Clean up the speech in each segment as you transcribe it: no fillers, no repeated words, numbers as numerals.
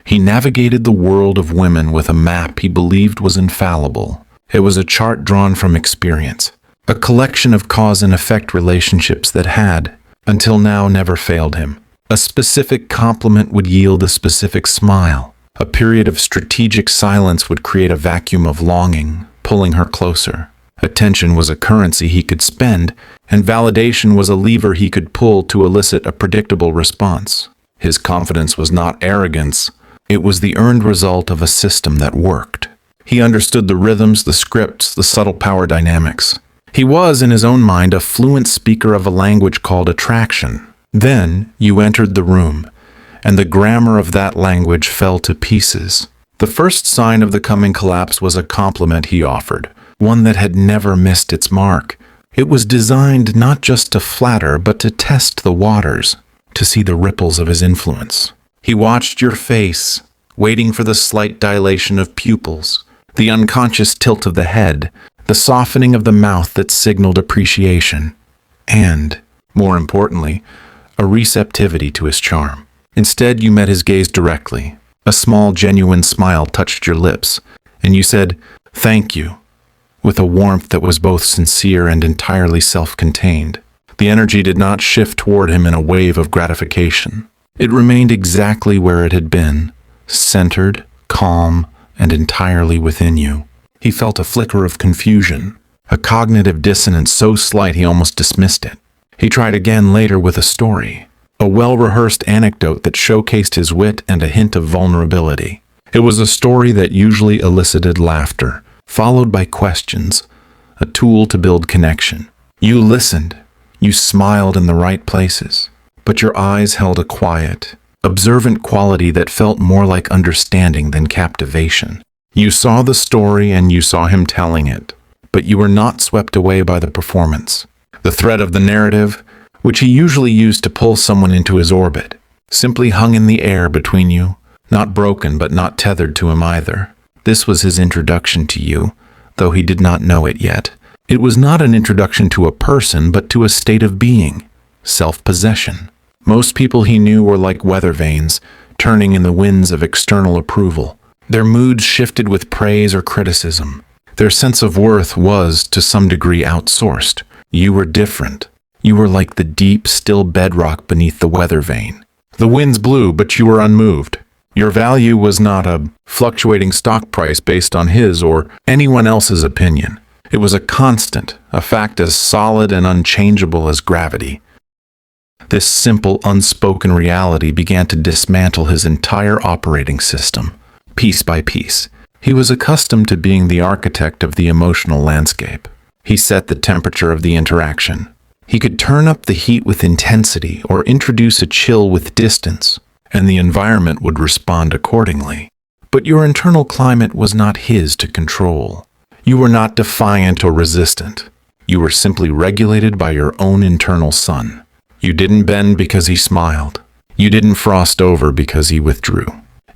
He navigated the world of women with a map he believed was infallible. It was a chart drawn from experience, a collection of cause and effect relationships that had, until now, never failed him. A specific compliment would yield a specific smile. A period of strategic silence would create a vacuum of longing, pulling her closer. Attention was a currency he could spend, and validation was a lever he could pull to elicit a predictable response. His confidence was not arrogance. It was the earned result of a system that worked. He understood the rhythms, the scripts, the subtle power dynamics. He was, in his own mind, a fluent speaker of a language called attraction. Then you entered the room, and the grammar of that language fell to pieces. The first sign of the coming collapse was a compliment he offered, one that had never missed its mark. It was designed not just to flatter, but to test the waters, to see the ripples of his influence. He watched your face, waiting for the slight dilation of pupils, the unconscious tilt of the head, the softening of the mouth that signaled appreciation, and, more importantly, a receptivity to his charm. Instead, you met his gaze directly. A small, genuine smile touched your lips, and you said, "Thank you," with a warmth that was both sincere and entirely self-contained. The energy did not shift toward him in a wave of gratification. It remained exactly where it had been, centered, calm, and entirely within you. He felt a flicker of confusion, a cognitive dissonance so slight he almost dismissed it. He tried again later with a story, a well-rehearsed anecdote that showcased his wit and a hint of vulnerability. It was a story that usually elicited laughter, followed by questions, a tool to build connection. You listened. You smiled in the right places, but your eyes held a quiet, observant quality that felt more like understanding than captivation. You saw the story and you saw him telling it, but you were not swept away by the performance. The thread of the narrative, which he usually used to pull someone into his orbit, simply hung in the air between you, not broken but not tethered to him either. This was his introduction to you, though he did not know it yet. It was not an introduction to a person, but to a state of being, self-possession. Most people he knew were like weather vanes, turning in the winds of external approval. Their moods shifted with praise or criticism. Their sense of worth was, to some degree, outsourced. You were different. You were like the deep, still bedrock beneath the weather vane. The winds blew, but you were unmoved. Your value was not a fluctuating stock price based on his or anyone else's opinion. It was a constant, a fact as solid and unchangeable as gravity. This simple, unspoken reality began to dismantle his entire operating system, piece by piece. He was accustomed to being the architect of the emotional landscape. He set the temperature of the interaction. He could turn up the heat with intensity or introduce a chill with distance, and the environment would respond accordingly. But your internal climate was not his to control. You were not defiant or resistant. You were simply regulated by your own internal sun. You didn't bend because he smiled. You didn't frost over because he withdrew.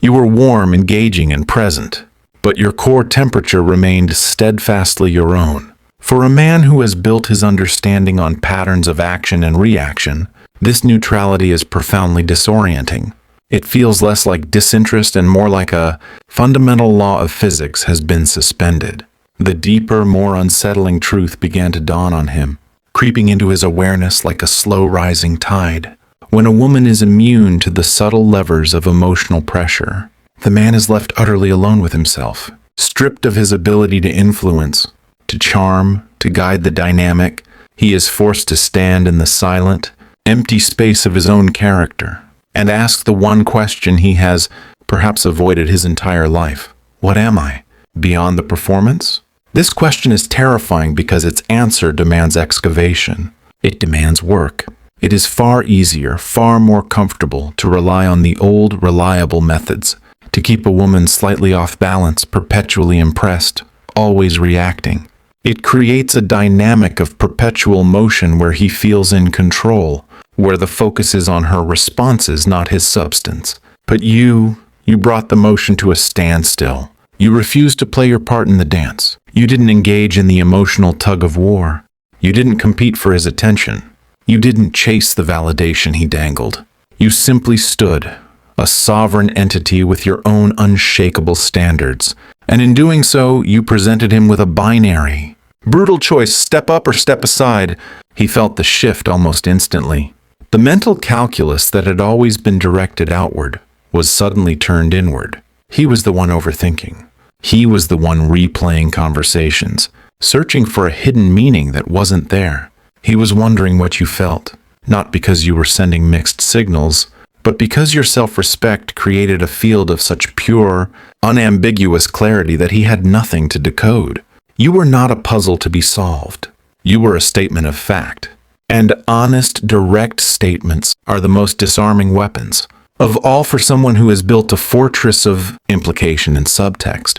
You were warm, engaging, and present, but your core temperature remained steadfastly your own. For a man who has built his understanding on patterns of action and reaction, this neutrality is profoundly disorienting. It feels less like disinterest and more like a fundamental law of physics has been suspended. The deeper, more unsettling truth began to dawn on him, creeping into his awareness like a slow-rising tide. When a woman is immune to the subtle levers of emotional pressure, the man is left utterly alone with himself, stripped of his ability to influence, to charm, to guide the dynamic. He is forced to stand in the silent, empty space of his own character and ask the one question he has perhaps avoided his entire life. What am I? Beyond the performance? This question is terrifying because its answer demands excavation. It demands work. It is far easier, far more comfortable to rely on the old, reliable methods, to keep a woman slightly off balance, perpetually impressed, always reacting. It creates a dynamic of perpetual motion where he feels in control, where the focus is on her responses, not his substance. But you brought the motion to a standstill. You refused to play your part in the dance. You didn't engage in the emotional tug of war. You didn't compete for his attention. You didn't chase the validation he dangled. You simply stood, a sovereign entity with your own unshakable standards. And in doing so, you presented him with a binary. Brutal choice, step up or step aside. He felt the shift almost instantly. The mental calculus that had always been directed outward was suddenly turned inward. He was the one overthinking. He was the one replaying conversations, searching for a hidden meaning that wasn't there. He was wondering what you felt, not because you were sending mixed signals, but because your self-respect created a field of such pure, unambiguous clarity that he had nothing to decode. You were not a puzzle to be solved. You were a statement of fact. And honest, direct statements are the most disarming weapons of all for someone who has built a fortress of implication and subtext.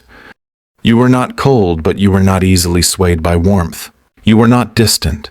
You were not cold, but you were not easily swayed by warmth. You were not distant,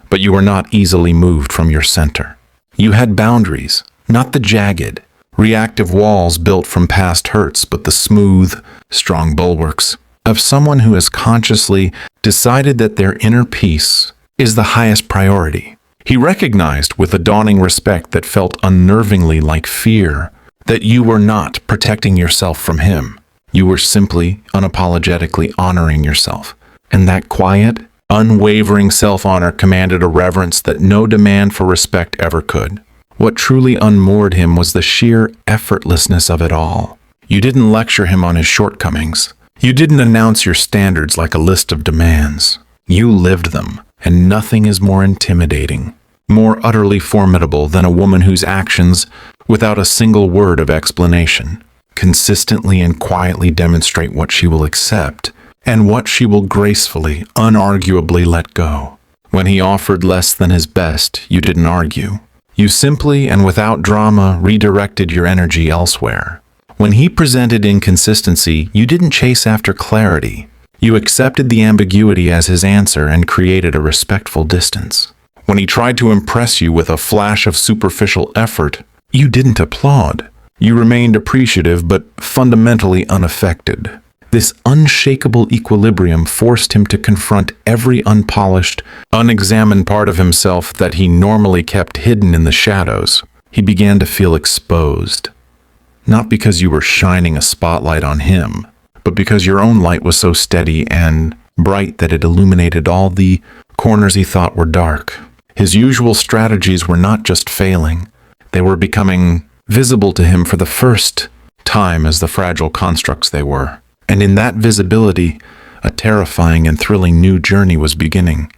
but you were not easily moved from your center. You had boundaries, not the jagged, reactive walls built from past hurts, but the smooth, strong bulwarks of someone who has consciously decided that their inner peace is the highest priority. He recognized with a dawning respect that felt unnervingly like fear that you were not protecting yourself from him. You were simply unapologetically honoring yourself. And that quiet, unwavering self-honor commanded a reverence that no demand for respect ever could. What truly unmoored him was the sheer effortlessness of it all. You didn't lecture him on his shortcomings. You didn't announce your standards like a list of demands. You lived them, and nothing is more intimidating, more utterly formidable than a woman whose actions, without a single word of explanation, consistently and quietly demonstrate what she will accept and what she will gracefully, unarguably let go. When he offered less than his best, you didn't argue. You simply and without drama redirected your energy elsewhere. When he presented inconsistency, you didn't chase after clarity. You accepted the ambiguity as his answer and created a respectful distance. When he tried to impress you with a flash of superficial effort, you didn't applaud. You remained appreciative but fundamentally unaffected. This unshakable equilibrium forced him to confront every unpolished, unexamined part of himself that he normally kept hidden in the shadows. He began to feel exposed. Not because you were shining a spotlight on him, but because your own light was so steady and bright that it illuminated all the corners he thought were dark. His usual strategies were not just failing, they were becoming visible to him for the first time as the fragile constructs they were. And in that visibility, a terrifying and thrilling new journey was beginning.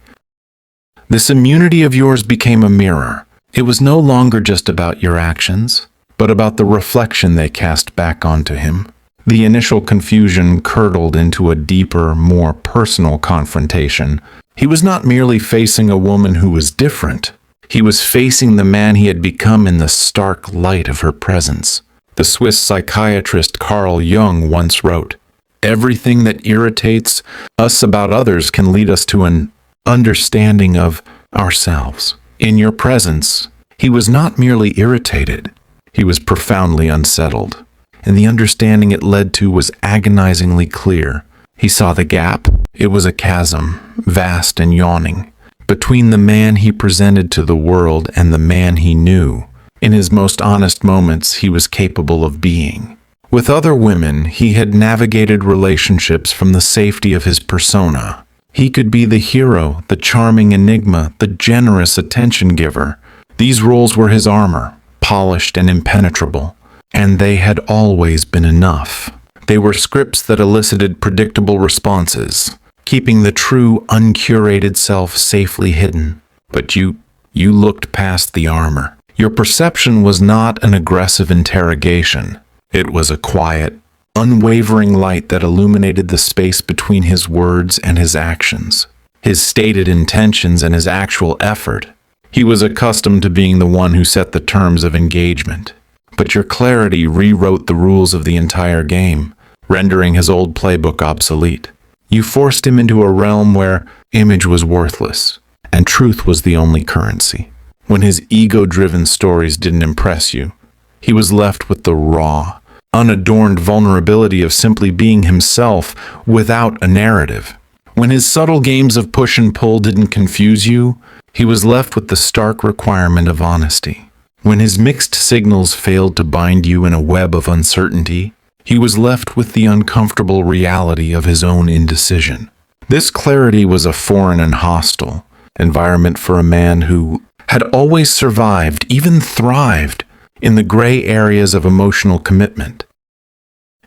This immunity of yours became a mirror. It was no longer just about your actions, but about the reflection they cast back onto him. The initial confusion curdled into a deeper, more personal confrontation. He was not merely facing a woman who was different. He was facing the man he had become in the stark light of her presence. The Swiss psychiatrist Carl Jung once wrote, "Everything that irritates us about others can lead us to an understanding of ourselves." In your presence, he was not merely irritated. He was profoundly unsettled, and the understanding it led to was agonizingly clear. He saw the gap. It was a chasm, vast and yawning, between the man he presented to the world and the man he knew. In his most honest moments, he was capable of being. With other women, he had navigated relationships from the safety of his persona. He could be the hero, the charming enigma, the generous attention giver. These roles were his armor, polished and impenetrable, and they had always been enough. They were scripts that elicited predictable responses, keeping the true, uncurated self safely hidden. But you looked past the armor. Your perception was not an aggressive interrogation. It was a quiet, unwavering light that illuminated the space between his words and his actions, his stated intentions and his actual effort. He was accustomed to being the one who set the terms of engagement. But your clarity rewrote the rules of the entire game, rendering his old playbook obsolete. You forced him into a realm where image was worthless, and truth was the only currency. When his ego-driven stories didn't impress you, he was left with the raw, unadorned vulnerability of simply being himself without a narrative. When his subtle games of push and pull didn't confuse you, he was left with the stark requirement of honesty. When his mixed signals failed to bind you in a web of uncertainty, he was left with the uncomfortable reality of his own indecision. This clarity was a foreign and hostile environment for a man who had always survived, even thrived, in the gray areas of emotional commitment.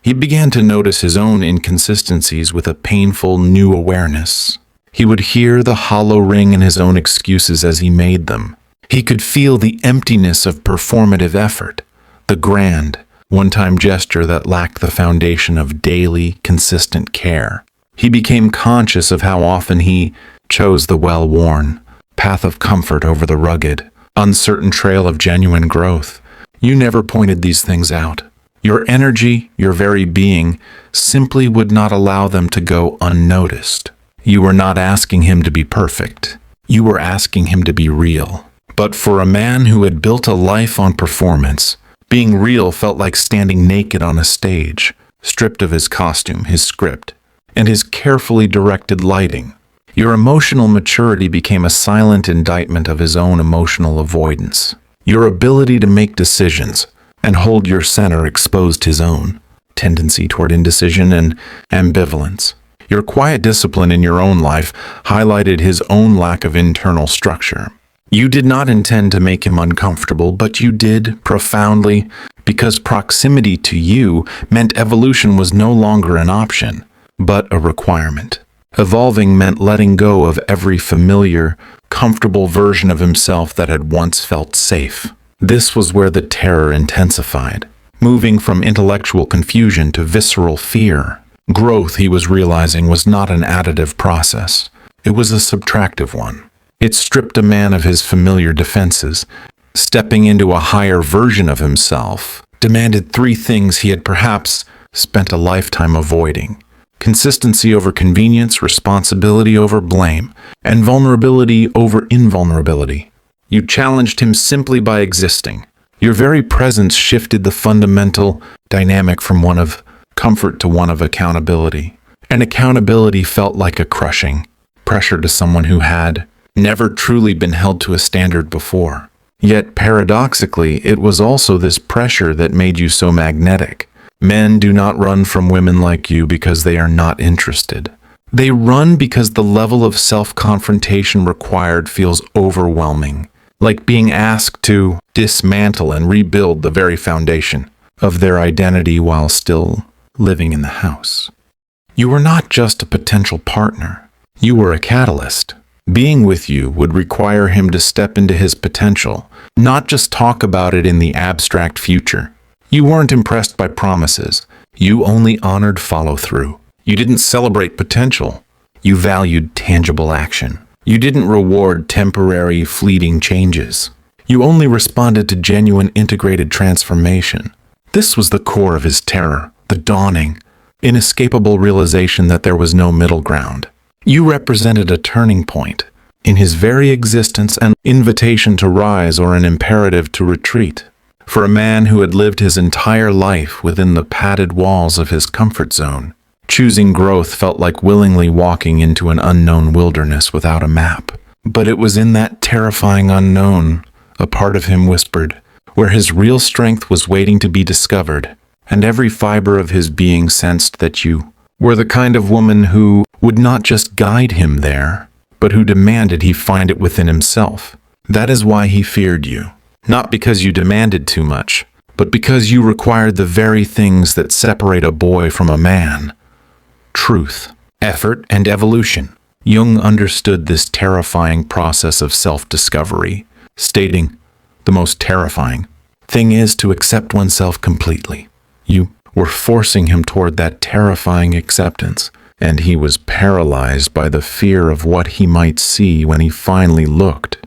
He began to notice his own inconsistencies with a painful new awareness. He would hear the hollow ring in his own excuses as he made them. He could feel the emptiness of performative effort, the grand, one-time gesture that lacked the foundation of daily, consistent care. He became conscious of how often he chose the well-worn path of comfort over the rugged, uncertain trail of genuine growth. You never pointed these things out. Your energy, your very being, simply would not allow them to go unnoticed. You were not asking him to be perfect. You were asking him to be real. But for a man who had built a life on performance, being real felt like standing naked on a stage, stripped of his costume, his script, and his carefully directed lighting. Your emotional maturity became a silent indictment of his own emotional avoidance. Your ability to make decisions and hold your center exposed his own tendency toward indecision and ambivalence. Your quiet discipline in your own life highlighted his own lack of internal structure. You did not intend to make him uncomfortable, but you did profoundly, because proximity to you meant evolution was no longer an option, but a requirement. Evolving meant letting go of every familiar, comfortable version of himself that had once felt safe. This was where the terror intensified, moving from intellectual confusion to visceral fear. Growth, he was realizing, was not an additive process. It was a subtractive one. It stripped a man of his familiar defenses. Stepping into a higher version of himself demanded three things he had perhaps spent a lifetime avoiding: consistency over convenience, responsibility over blame, and vulnerability over invulnerability. You challenged him simply by existing. Your very presence shifted the fundamental dynamic from one of comfort to one of accountability. And accountability felt like a crushing pressure to someone who had never truly been held to a standard before. Yet, paradoxically, it was also this pressure that made you so magnetic. Men do not run from women like you because they are not interested. They run because the level of self-confrontation required feels overwhelming, like being asked to dismantle and rebuild the very foundation of their identity while still living in the house. You were not just a potential partner. You were a catalyst. Being with you would require him to step into his potential, not just talk about it in the abstract future. You weren't impressed by promises. You only honored follow-through. You didn't celebrate potential. You valued tangible action. You didn't reward temporary, fleeting changes. You only responded to genuine integrated transformation. This was the core of his terror, the dawning, inescapable realization that there was no middle ground. You represented a turning point in his very existence, an invitation to rise or an imperative to retreat. For a man who had lived his entire life within the padded walls of his comfort zone, choosing growth felt like willingly walking into an unknown wilderness without a map. But it was in that terrifying unknown, a part of him whispered, where his real strength was waiting to be discovered, and every fiber of his being sensed that you were the kind of woman who would not just guide him there, but who demanded he find it within himself. That is why he feared you. Not because you demanded too much, but because you required the very things that separate a boy from a man: truth, effort, and evolution. Jung understood this terrifying process of self-discovery, stating, "The most terrifying thing is to accept oneself completely." You were forcing him toward that terrifying acceptance, and he was paralyzed by the fear of what he might see when he finally looked.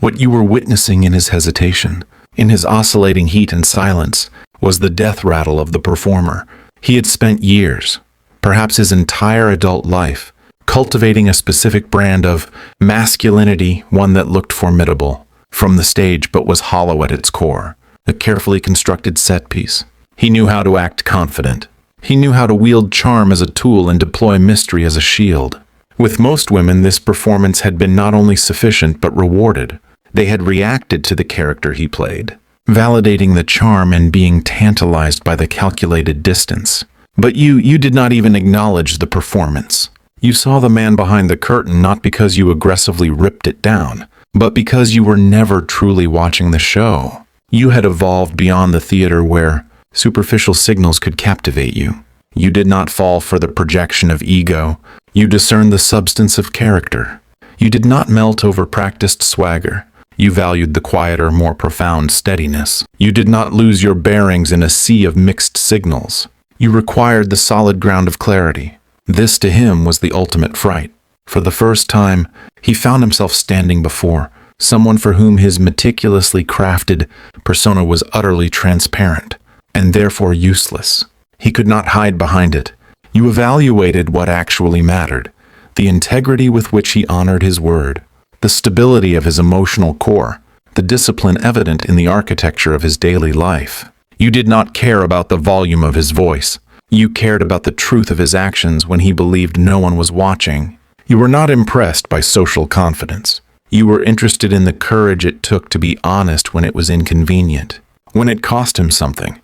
What you were witnessing in his hesitation, in his oscillating heat and silence, was the death rattle of the performer. He had spent years, perhaps his entire adult life, cultivating a specific brand of masculinity, one that looked formidable from the stage but was hollow at its core, a carefully constructed set piece. He knew how to act confident. He knew how to wield charm as a tool and deploy mystery as a shield. With most women, this performance had been not only sufficient but rewarded. They had reacted to the character he played, validating the charm and being tantalized by the calculated distance. But you did not even acknowledge the performance. You saw the man behind the curtain not because you aggressively ripped it down, but because you were never truly watching the show. You had evolved beyond the theater where superficial signals could captivate you. You did not fall for the projection of ego. You discerned the substance of character. You did not melt over practiced swagger. You valued the quieter, more profound steadiness. You did not lose your bearings in a sea of mixed signals. You required the solid ground of clarity. This to him was the ultimate fright. For the first time, he found himself standing before someone for whom his meticulously crafted persona was utterly transparent, and therefore useless. He could not hide behind it. You evaluated what actually mattered, the integrity with which he honored his word, the stability of his emotional core, the discipline evident in the architecture of his daily life. You did not care about the volume of his voice. You cared about the truth of his actions when he believed no one was watching. You were not impressed by social confidence. You were interested in the courage it took to be honest when it was inconvenient, when it cost him something.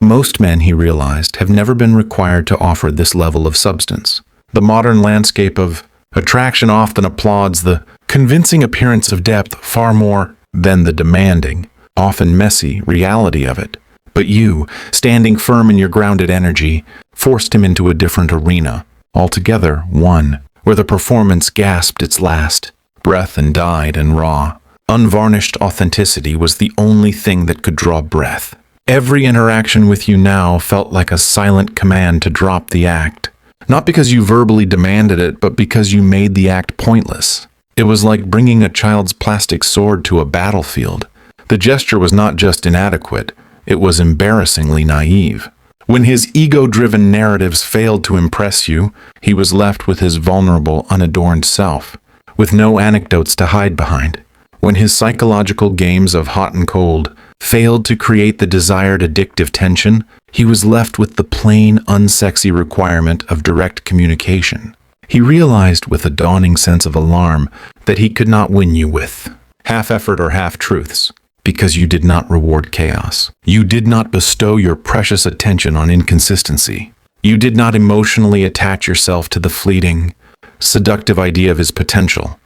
Most men, he realized, have never been required to offer this level of substance. The modern landscape of attraction often applauds the convincing appearance of depth far more than the demanding, often messy, reality of it. But you, standing firm in your grounded energy, forced him into a different arena, altogether one, where the performance gasped its last breath and died and raw. Unvarnished authenticity was the only thing that could draw breath. Every interaction with you now felt like a silent command to drop the act. Not because you verbally demanded it, but because you made the act pointless. It was like bringing a child's plastic sword to a battlefield. The gesture was not just inadequate, it was embarrassingly naive. When his ego-driven narratives failed to impress you, he was left with his vulnerable, unadorned self, with no anecdotes to hide behind. When his psychological games of hot and cold failed to create the desired addictive tension, he was left with the plain, unsexy requirement of direct communication. He realized with a dawning sense of alarm that he could not win you with half-effort or half-truths, because you did not reward chaos. You did not bestow your precious attention on inconsistency. You did not emotionally attach yourself to the fleeting, seductive idea of his potential.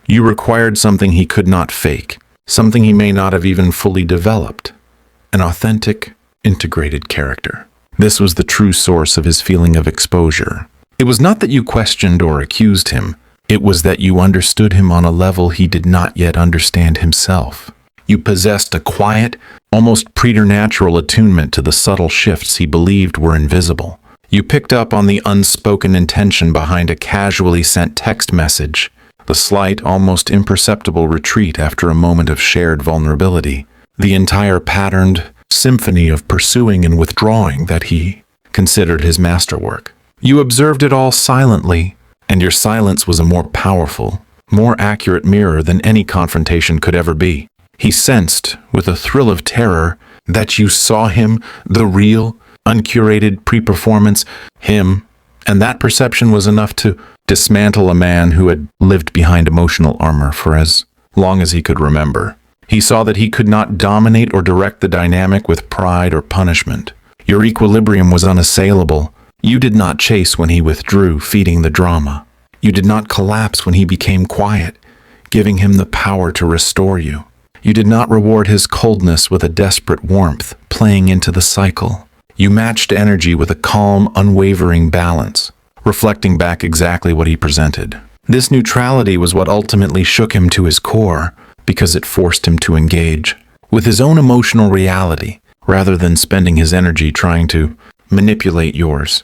You required something he could not fake, something he may not have even fully developed, an authentic, integrated character. This was the true source of his feeling of exposure. It was not that you questioned or accused him, it was that you understood him on a level he did not yet understand himself. You possessed a quiet, almost preternatural attunement to the subtle shifts he believed were invisible. You picked up on the unspoken intention behind a casually sent text message, the slight, almost imperceptible retreat after a moment of shared vulnerability, the entire patterned symphony of pursuing and withdrawing that he considered his masterwork. You observed it all silently, and your silence was a more powerful, more accurate mirror than any confrontation could ever be. He sensed, with a thrill of terror, that you saw him, the real, uncurated pre-performance, him, and that perception was enough to dismantle a man who had lived behind emotional armor for as long as he could remember. He saw that he could not dominate or direct the dynamic with pride or punishment. Your equilibrium was unassailable. You did not chase when he withdrew, feeding the drama. You did not collapse when he became quiet, giving him the power to restore you. You did not reward his coldness with a desperate warmth, playing into the cycle. You matched energy with a calm, unwavering balance, reflecting back exactly what he presented. This neutrality was what ultimately shook him to his core, because it forced him to engage with his own emotional reality, rather than spending his energy trying to manipulate yours.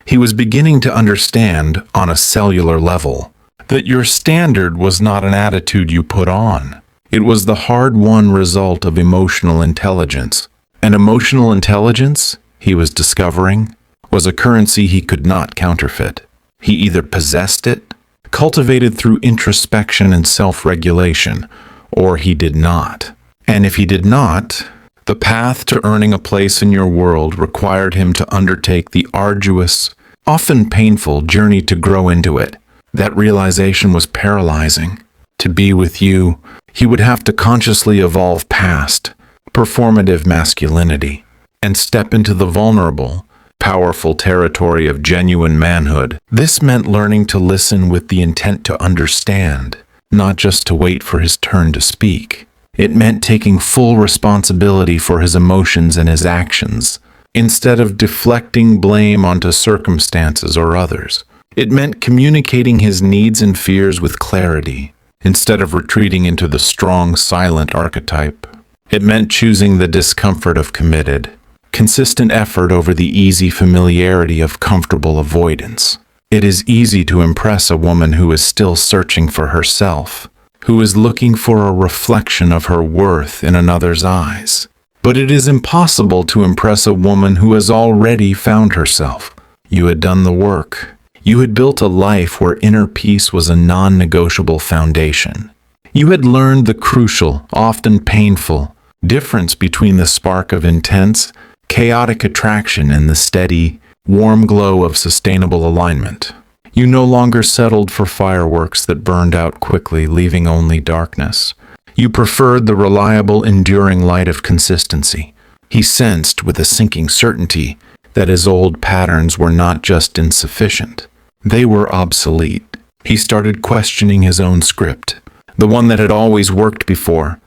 He was beginning to understand, on a cellular level, that your standard was not an attitude you put on. It was the hard-won result of emotional intelligence. And emotional intelligence, he was discovering, was a currency he could not counterfeit. He either possessed it, cultivated through introspection and self-regulation, or he did not. And if he did not, the path to earning a place in your world required him to undertake the arduous, often painful journey to grow into it. That realization was paralyzing. To be with you, He would have to consciously evolve past performative masculinity and step into the vulnerable, powerful territory of genuine manhood. This meant learning to listen with the intent to understand, not just to wait for his turn to speak. It meant taking full responsibility for his emotions and his actions, instead of deflecting blame onto circumstances or others. It meant communicating his needs and fears with clarity, instead of retreating into the strong, silent archetype. It meant choosing the discomfort of committed, consistent effort over the easy familiarity of comfortable avoidance. It is easy to impress a woman who is still searching for herself, who is looking for a reflection of her worth in another's eyes. But it is impossible to impress a woman who has already found herself. You had done the work. You had built a life where inner peace was a non-negotiable foundation. You had learned the crucial, often painful, difference between the spark of intense, chaotic attraction and the steady, warm glow of sustainable alignment. You no longer settled for fireworks that burned out quickly, leaving only darkness. You preferred the reliable, enduring light of consistency. He sensed with a sinking certainty that his old patterns were not just insufficient. They were obsolete. He started questioning his own script, the one that had always worked before.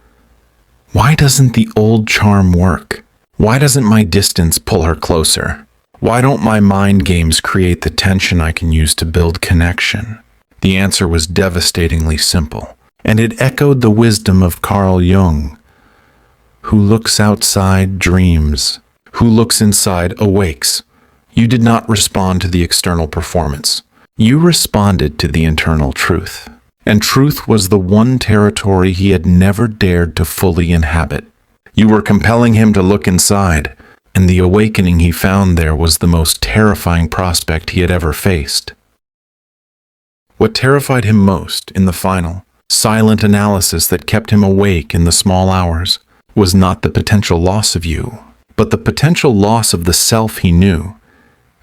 Why doesn't the old charm work? Why doesn't my distance pull her closer? Why don't my mind games create the tension I can use to build connection? The answer was devastatingly simple, and it echoed the wisdom of Carl Jung. Who looks outside dreams. Who looks inside awakes. You did not respond to the external performance. You responded to the internal truth. And truth was the one territory he had never dared to fully inhabit. You were compelling him to look inside, and the awakening he found there was the most terrifying prospect he had ever faced. What terrified him most in the final, silent analysis that kept him awake in the small hours was not the potential loss of you, but the potential loss of the self he knew,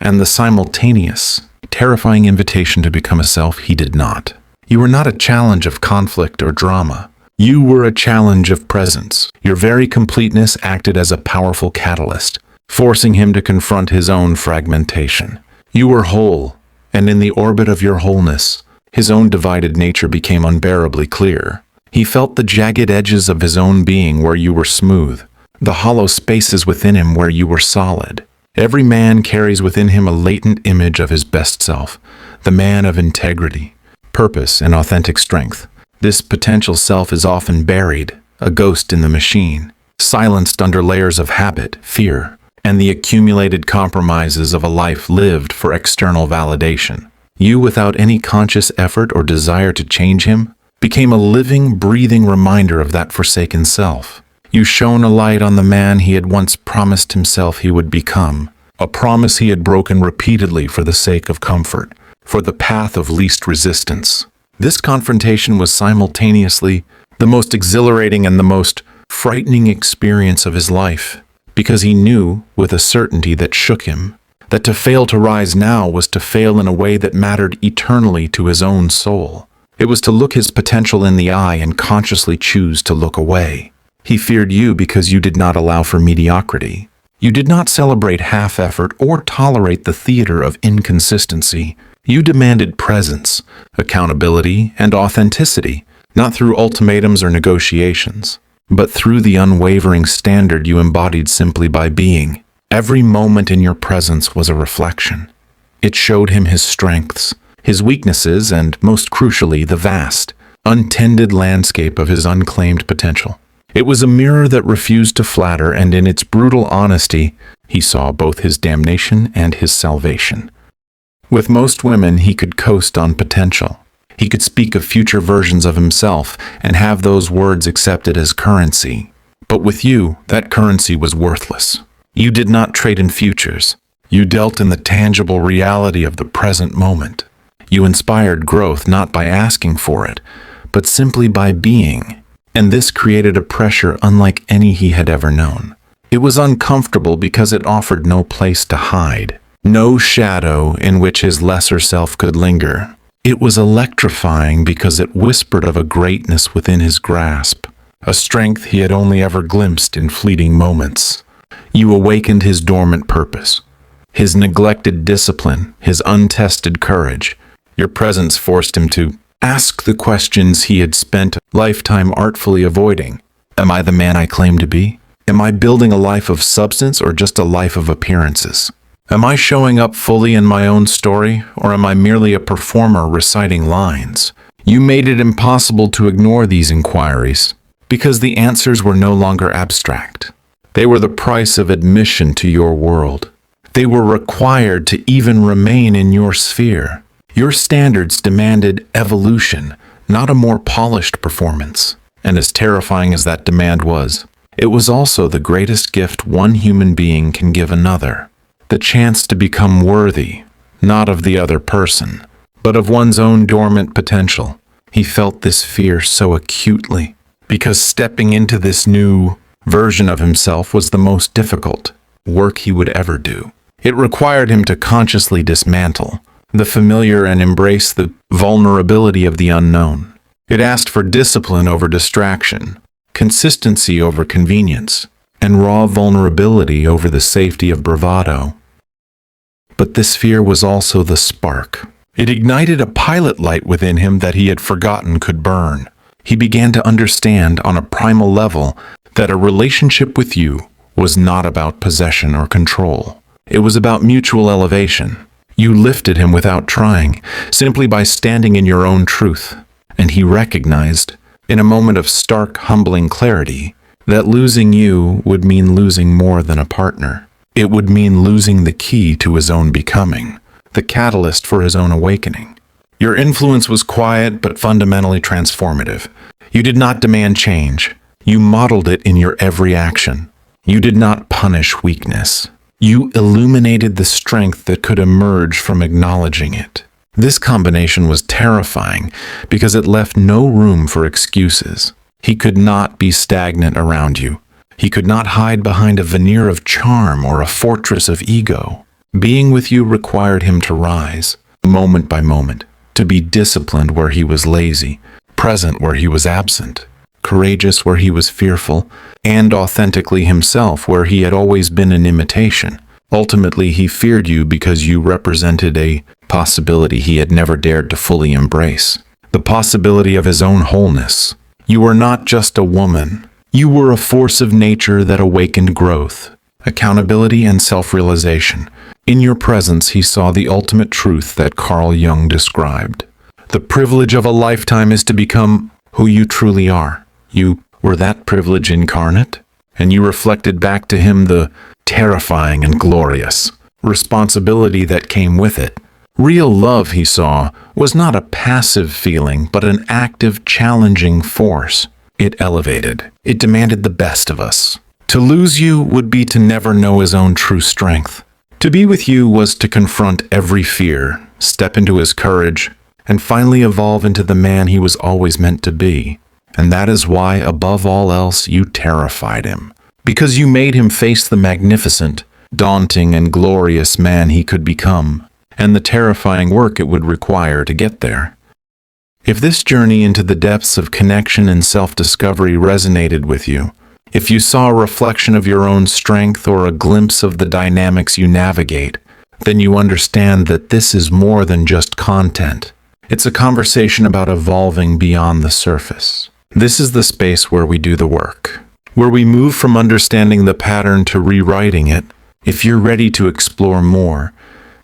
and the simultaneous, terrifying invitation to become a self he did not. You were not a challenge of conflict or drama. You were a challenge of presence. Your very completeness acted as a powerful catalyst, forcing him to confront his own fragmentation. You were whole, and in the orbit of your wholeness, his own divided nature became unbearably clear. He felt the jagged edges of his own being where you were smooth, the hollow spaces within him where you were solid. Every man carries within him a latent image of his best self, the man of integrity, purpose, and authentic strength. This potential self is often buried, a ghost in the machine, silenced under layers of habit, fear, and the accumulated compromises of a life lived for external validation. You, without any conscious effort or desire to change him, became a living, breathing reminder of that forsaken self. You shone a light on the man he had once promised himself he would become, a promise he had broken repeatedly for the sake of comfort, for the path of least resistance. This confrontation was simultaneously the most exhilarating and the most frightening experience of his life, because he knew, with a certainty that shook him, that to fail to rise now was to fail in a way that mattered eternally to his own soul. It was to look his potential in the eye and consciously choose to look away. He feared you because you did not allow for mediocrity. You did not celebrate half-effort or tolerate the theater of inconsistency. You demanded presence, accountability, and authenticity, not through ultimatums or negotiations, but through the unwavering standard you embodied simply by being. Every moment in your presence was a reflection. It showed him his strengths, his weaknesses, and, most crucially, the vast, untended landscape of his unclaimed potential. It was a mirror that refused to flatter, and in its brutal honesty, he saw both his damnation and his salvation. With most women, he could coast on potential. He could speak of future versions of himself and have those words accepted as currency. But with you, that currency was worthless. You did not trade in futures. You dealt in the tangible reality of the present moment. You inspired growth not by asking for it, but simply by being. And this created a pressure unlike any he had ever known. It was uncomfortable because it offered no place to hide, no shadow in which his lesser self could linger. It was electrifying because it whispered of a greatness within his grasp, a strength he had only ever glimpsed in fleeting moments. You awakened his dormant purpose, his neglected discipline, his untested courage. Your presence forced him to ask the questions he had spent a lifetime artfully avoiding. Am I the man I claim to be? Am I building a life of substance or just a life of appearances? Am I showing up fully in my own story, or am I merely a performer reciting lines? You made it impossible to ignore these inquiries, because the answers were no longer abstract. They were the price of admission to your world. They were required to even remain in your sphere. Your standards demanded evolution, not a more polished performance. And as terrifying as that demand was, it was also the greatest gift one human being can give another. The chance to become worthy, not of the other person, but of one's own dormant potential. He felt this fear so acutely, because stepping into this new version of himself was the most difficult work he would ever do. It required him to consciously dismantle the familiar and embrace the vulnerability of the unknown. It asked for discipline over distraction, consistency over convenience, and raw vulnerability over the safety of bravado. But this fear was also the spark. It ignited a pilot light within him that he had forgotten could burn. He began to understand on a primal level that a relationship with you was not about possession or control. It was about mutual elevation. You lifted him without trying, simply by standing in your own truth. And he recognized, in a moment of stark, humbling clarity, that losing you would mean losing more than a partner. It would mean losing the key to his own becoming, the catalyst for his own awakening. Your influence was quiet but fundamentally transformative. You did not demand change. You modeled it in your every action. You did not punish weakness. You illuminated the strength that could emerge from acknowledging it. This combination was terrifying because it left no room for excuses. He could not be stagnant around you. He could not hide behind a veneer of charm or a fortress of ego. Being with you required him to rise, moment by moment, to be disciplined where he was lazy, present where he was absent, courageous where he was fearful, and authentically himself where he had always been an imitation. Ultimately, he feared you because you represented a possibility he had never dared to fully embrace, the possibility of his own wholeness. You were not just a woman. You were a force of nature that awakened growth, accountability, and self-realization. In your presence, he saw the ultimate truth that Carl Jung described. The privilege of a lifetime is to become who you truly are. You were that privilege incarnate, and you reflected back to him the terrifying and glorious responsibility that came with it. Real love, he saw, was not a passive feeling, but an active, challenging force. It elevated. It demanded the best of us. To lose you would be to never know his own true strength. To be with you was to confront every fear, step into his courage, and finally evolve into the man he was always meant to be. And that is why, above all else, you terrified him. Because you made him face the magnificent, daunting, and glorious man he could become, and the terrifying work it would require to get there. If this journey into the depths of connection and self-discovery resonated with you, if you saw a reflection of your own strength or a glimpse of the dynamics you navigate, then you understand that this is more than just content. It's a conversation about evolving beyond the surface. This is the space where we do the work, where we move from understanding the pattern to rewriting it. If you're ready to explore more,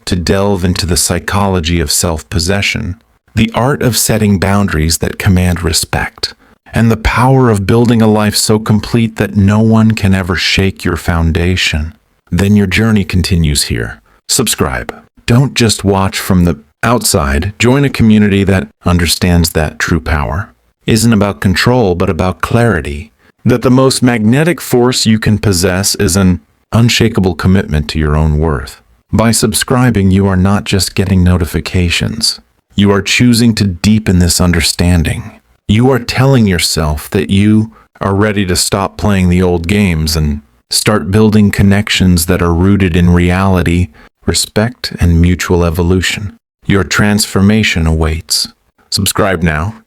to delve into the psychology of self-possession, the art of setting boundaries that command respect, and the power of building a life so complete that no one can ever shake your foundation, then your journey continues here. Subscribe. Don't just watch from the outside. Join a community that understands that true power isn't about control, but about clarity. That the most magnetic force you can possess is an unshakable commitment to your own worth. By subscribing, you are not just getting notifications. You are choosing to deepen this understanding. You are telling yourself that you are ready to stop playing the old games and start building connections that are rooted in reality, respect, and mutual evolution. Your transformation awaits. Subscribe now